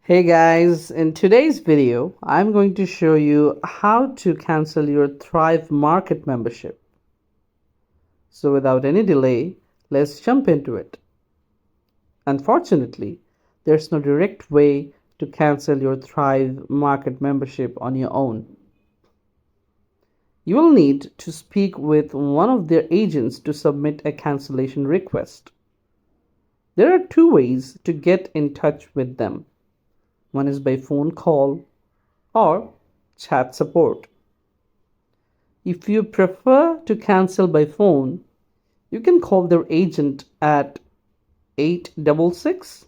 Hey guys, in today's video, I'm going to show you how to cancel your Thrive Market membership. So without any delay, let's jump into it. Unfortunately, there's no direct way to cancel your Thrive Market membership on your own. You will need to speak with one of their agents to submit a cancellation request. There are two ways to get in touch with them. One is by phone call or chat support. If you prefer to cancel by phone, you can call their agent at 866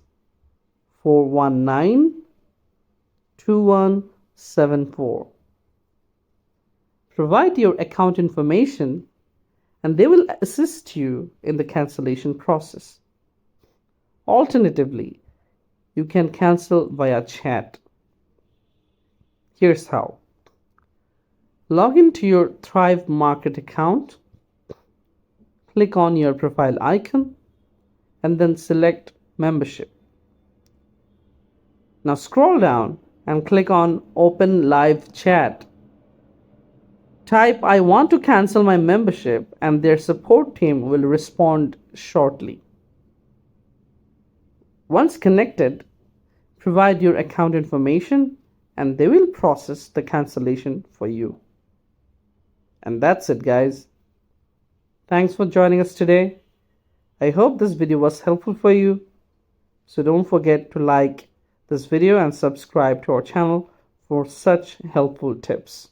419 2174. Provide your account information and they will assist you in the cancellation process. Alternatively, you can cancel via chat. Here's how. Log into your Thrive Market account, click on your profile icon, and then select Membership. Now scroll down and click on Open Live Chat. Type I want to cancel my membership and their support team will respond shortly. Once connected, provide your account information and they will process the cancellation for you. And that's it, guys. Thanks for joining us today. I hope this video was helpful for you. So don't forget to like this video and subscribe to our channel for such helpful tips.